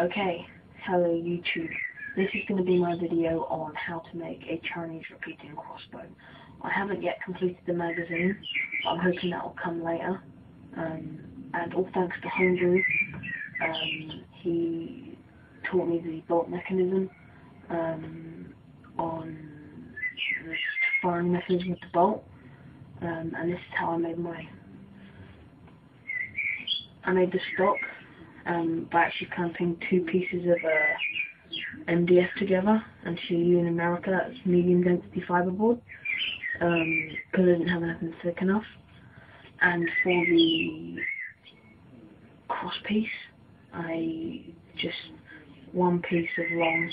Okay, hello YouTube. This is going to be my video on how to make a Chinese repeating crossbow. I haven't yet completed the magazine, but I'm hoping that will come later. And all thanks to Homebrew. He taught me the bolt mechanism on the firing mechanism with the bolt, and this is how I made the stock by actually clamping two pieces of MDF together, and to you in America that's medium density fiberboard, because I didn't have anything thick enough. And for the cross piece, I just one piece of long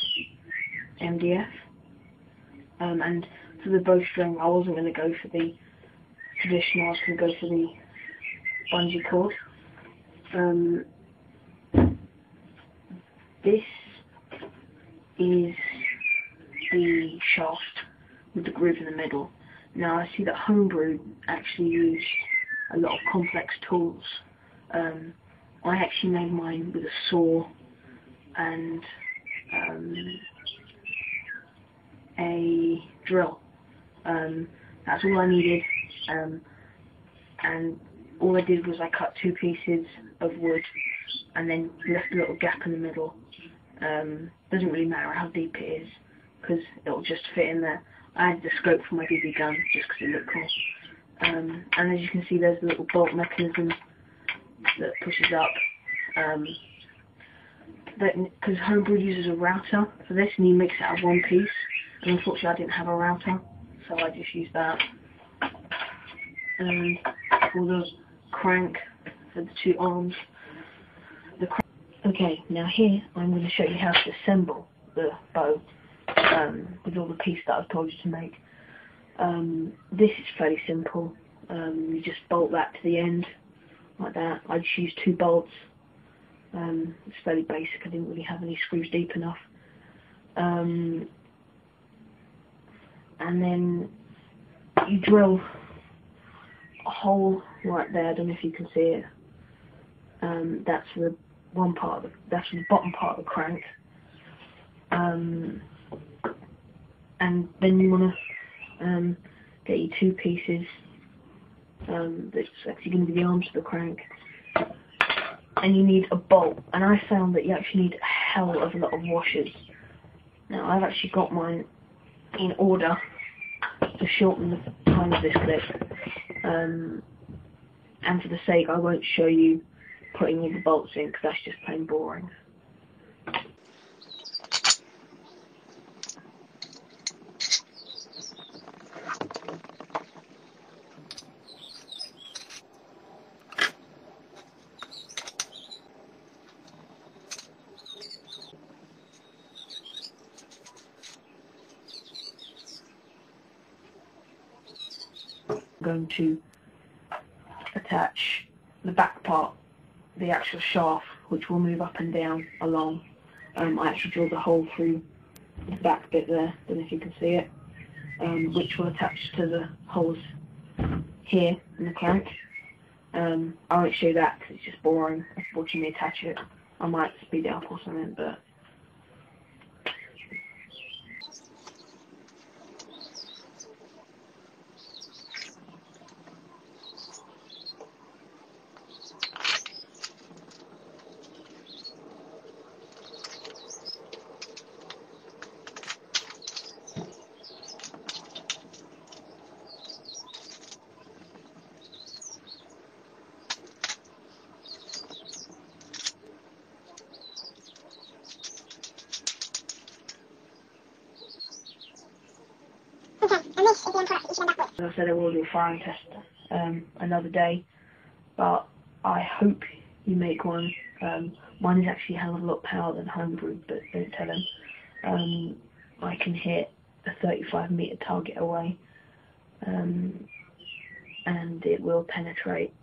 MDF, and for the bowstring I wasn't going to go for the traditional, I was going to go for the bungee cord. This is the shaft with the groove in the middle. Now I see that Homebrew actually used a lot of complex tools. I actually made mine with a saw and a drill. That's all I needed, and all I did was I cut two pieces of wood and then left a little gap in the middle. Doesn't really matter how deep it is, because it'll just fit in there. I added the scope for my BB gun just because it looked cool. And as you can see, there's a little bolt mechanism that pushes up. Because Homebrew uses a router for this, and he makes it out of one piece. And unfortunately, I didn't have a router, so I just used that. And for the crank for the two arms. Okay, now here I'm going to show you how to assemble the bow with all the pieces that I've told you to make. This is fairly simple. You just bolt that to the end like that. I just used 2 bolts. It's fairly basic. I didn't really have any screws deep enough. And then you drill a hole right there. I don't know if you can see it. That's the that's the bottom part of the crank. And then you want to get your 2 pieces. That's actually going to be the arms of the crank. And you need a bolt. And I found that you actually need a hell of a lot of washers. Now I've actually got mine in order to shorten the time of this clip. And for the sake, I won't show you putting all the bolts in, because that's just plain boring. I'm going to attach the back part, the actual shaft, which will move up and down along. I actually drilled a hole through the back bit there, don't know if you can see it, which will attach to the holes here in the crank. I won't show you that because it's just boring watching me attach it. I might speed it up or something, but as I said, I will do a firing test another day, but I hope you make one. Mine is actually a hell of a lot power than Homebrew, but don't tell him. I can hit a 35-meter target away, and it will penetrate,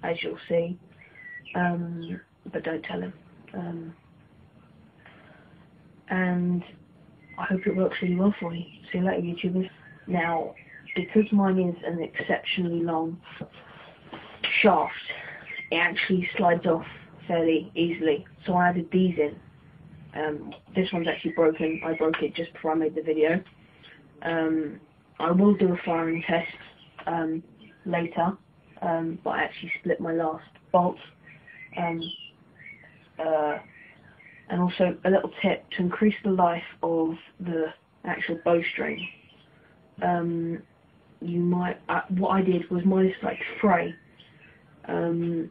as you'll see, but don't tell him. And I hope it works really well for you. See you later, YouTubers. Now, because mine is an exceptionally long shaft, it actually slides off fairly easily, so I added these in. This one's actually broken. I broke it just before I made the video. I will do a firing test later, but I actually split my last bolt. And also a little tip to increase the life of the actual bowstring. You might, what I did was mine is like fray, and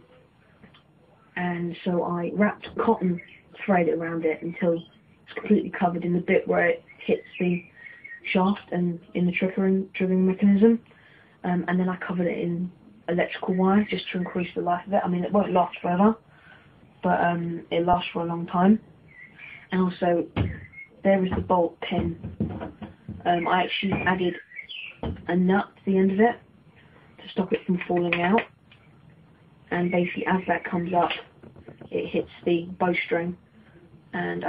so I wrapped cotton thread around it until it's completely covered in the bit where it hits the shaft and in the triggering mechanism, and then I covered it in electrical wire just to increase the life of it. I mean, it won't last forever, but it lasts for a long time. And also, there is the bolt pin. I actually added a nut to the end of it to stop it from falling out, and basically as that comes up, it hits the bowstring, and